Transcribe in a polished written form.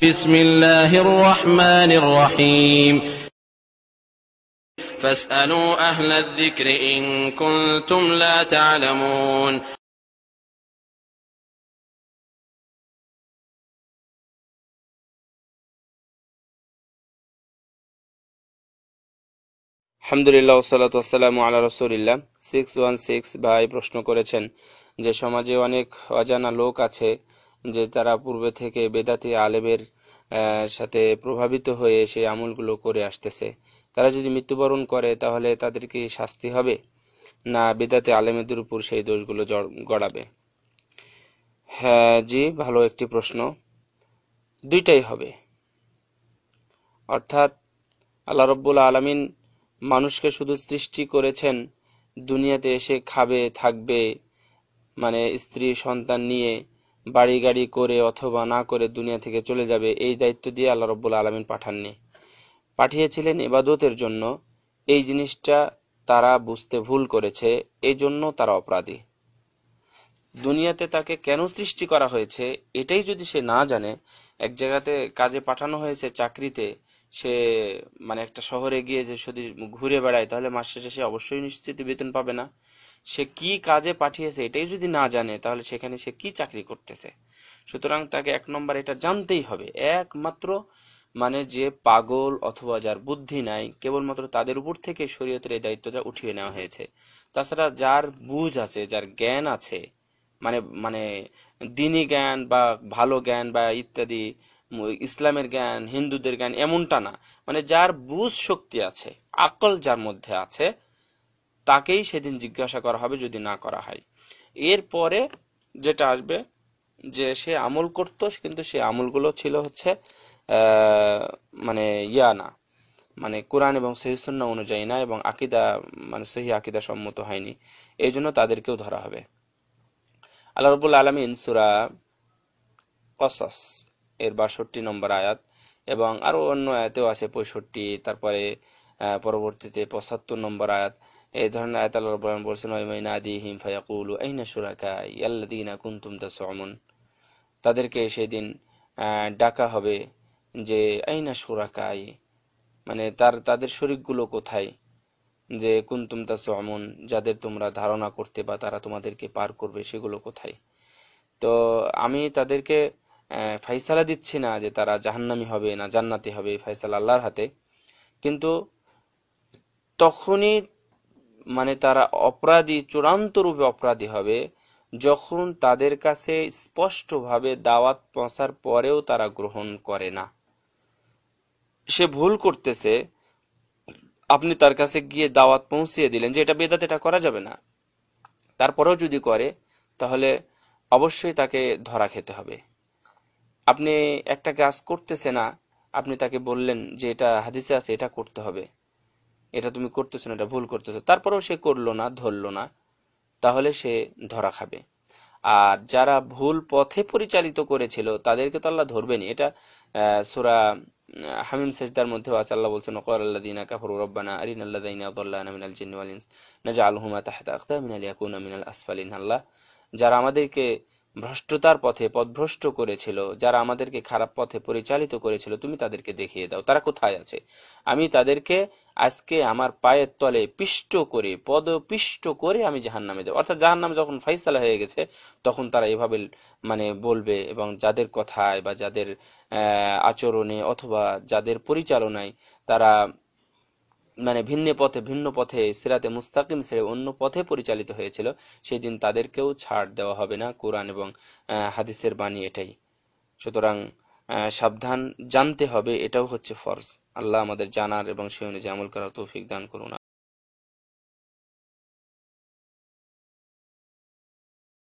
بسم الله الرحمن الرحيم فاسألوا أهل الذكر إن كنتم لا تعلمون আলহামদুলিল্লাহ ওয়াসসালাতু ওয়াসসালামু আলা রাসূলিল্লাহ। 616 ভাই প্রশ্ন করেছেন যে সমাজে অনেক অজানা লোক আছে যে তারা পূর্বে থেকে বেদাতি আলেমের সাথে প্রভাবিত হয়ে সেই আমলগুলো করে আসতেছে। তারা যদি মৃত্যুবরণ করে তাহলে তাদের কি শাস্তি হবে, না বেদাতি আলেমদের উপর সেই দোষগুলো গড়াবে? হ্যাঁ জি, ভালো একটি প্রশ্ন। দুইটাই হবে। অর্থাৎ আল্লাহ রাব্বুল আলামিন মানুষকে শুধু সৃষ্টি করেছেন দুনিয়াতে এসে খাবে থাকবে, মানে স্ত্রী সন্তান নিয়ে বাড়ি গাড়ি করে অথবা না করে দুনিয়া থেকে চলে যাবে, এই দায়িত্ব দিয়ে আল্লাহ রাব্বুল আলামিন পাঠাননি, পাঠিয়েছিলেন ইবাদতের জন্য। এই জিনিসটা তারা বুঝতে ভুল করেছে, এই জন্য তারা অপরাধী। দুনিয়াতে তাকে কেন সৃষ্টি করা হয়েছে এটাই যদি সে না জানে, এক জায়গাতে কাজে পাঠানো হয়েছে চাকরিতে, সে মানে একটা শহরে গিয়ে যে শুধু ঘুরে বেড়ায়, তাহলে মাস শেষে সে অবশ্যই নিশ্চিত বেতন পাবে না। সে কি কাজে পাঠিয়েছে এটাই যদি না জানে, তাহলে সেখানে সে কি চাকরি করতেছে? সুতরাং তাকে এক নম্বর এটা জানতেই হবে। একমাত্র মানে যে পাগল অথবা যার বুদ্ধি নাই, কেবলমাত্র তাদের উপর থেকে শরীয়তের এই দায়িত্বটা উঠিয়ে নেওয়া হয়েছে। তাছাড়া যার বুঝ আছে, যার জ্ঞান আছে, মানে মানে দিনী জ্ঞান বা ভালো জ্ঞান বা ইত্যাদি, ইসলামের জ্ঞান, হিন্দুদের জ্ঞান, এমনটা না, মানে যার বুঝ শক্তি আছে, আকল যার মধ্যে আছে, তাকেই সেদিন জিজ্ঞাসা করা হবে যদি না করা হয়। এরপরে যেটা আসবে যে সে আমল করত, কিন্তু সে আমলগুলো ছিল হচ্ছে মানে না, মানে কোরআন এবং সহিহ সুন্নাহ অনুযায়ী না, এবং আকীদা মানে সহিহ আকীদা সম্মত হয়নি, এই জন্য তাদেরকেও ধরা হবে। আল্লাহ রাব্বুল আলামিন সূরা কসস এর ৬২ নম্বর আয়াত এবং আরো অন্য আয়াতেও আছে ৬৫, তারপরে পরবর্তীতে ৭৫ নম্বর আয়াত, এই ধরনের আয়াত আল্লাহ রাব্বুল আলামিন বলেছেন ওয়াইনাদিহিম ফায়াকুলু আইনা শুরাকাই আল্লাযীনা কুনতুম তাসউমুন। তাদেরকে সেদিন ডাকা হবে যে আইনা শুরাকাই, মানে তাদের শরীকগুলো কোথায়, যে কুনতুম তাসউমুন, যাদের তোমরা ধারণা করতে বা তারা তোমাদেরকে পার করবে, সেগুলো কোথায়? তো আমি তাদেরকে ফাইসালা দিচ্ছি না যে তারা জাহান্নামী হবে না জান্নাতি হবে, ফাইসালা আল্লাহর হাতে। কিন্তু তখনই মানে তারা অপরাধী, চূড়ান্ত রূপে অপরাধী হবে যখন তাদের কাছে স্পষ্টভাবে দাওয়াত পৌঁছার পরেও তারা গ্রহণ করে না। সে ভুল করতেছে, আপনি তার কাছে গিয়ে দাওয়াত পৌঁছিয়ে দিলেন যে এটা বেদাত, এটা করা যাবে না, তারপরেও যদি করে তাহলে অবশ্যই তাকে ধরা খেতে হবে। আপনি একটা কাজ করতেছে না, আপনি তাকে বললেন যে এটা হাদিসে আছে, এটা করতে হবে, এটা তুমি করতেছো না, এটা ভুল করতেছো, তারপরেও সে করলো না, ধরলো না, তাহলে সে ধরা খাবে। আর যারা ভুল পথে পরিচালিত করেছিল তাদেরকে তো আল্লাহ ধরবেনি। এটা সূরা হামিম সিজদার মধ্যেও আছে, আল্লাহ বলছেন ওয়াকালাল্লাযীনা কাফারু রাব্বানা আরিনাল্লাযীনা আযাল্লানা মিনাল জিন্নি ওয়াল ইনস নাজআলহুমা তাহতা আকদামিনা লিয়াকুনা মিনাল আসফালিন। আল্লাহ, যারা আমাদেরকে ভ্রষ্টতার পথে পথভ্রষ্ট করেছিল, যারা আমাদেরকে খারাপ পথে পরিচালিত করেছিল, তুমি তাদেরকে দেখিয়ে দাও তারা কোথায় আছে। আমি তাদেরকে আজকে আমার পায়ের তলে পিষ্ট করে, পদপিষ্ট করে আমি জাহান্নামে যাব। অর্থাৎ জাহান্নামে যখন ফাইসালা হয়ে গেছে তখন তারা এভাবে মানে বলবে, এবং যাদের কথায় বা যাদের আচরণে অথবা যাদের পরিচালনায় তারা মানে ভিন্ন পথে সিরাতে মুস্তাকিম ছেড়ে অন্য পথে পরিচালিত হয়েছিল, সেদিন তাদেরকেও ছাড় দেওয়া হবে না। কোরআন এবং হাদিসের বাণী এটাই। সুতরাং সাবধান, জানতে হবে, এটাও হচ্ছে ফরজ। আল্লাহ আমাদের জানার এবং সে অনুযায়ী আমল করার তৌফিক দান করুন।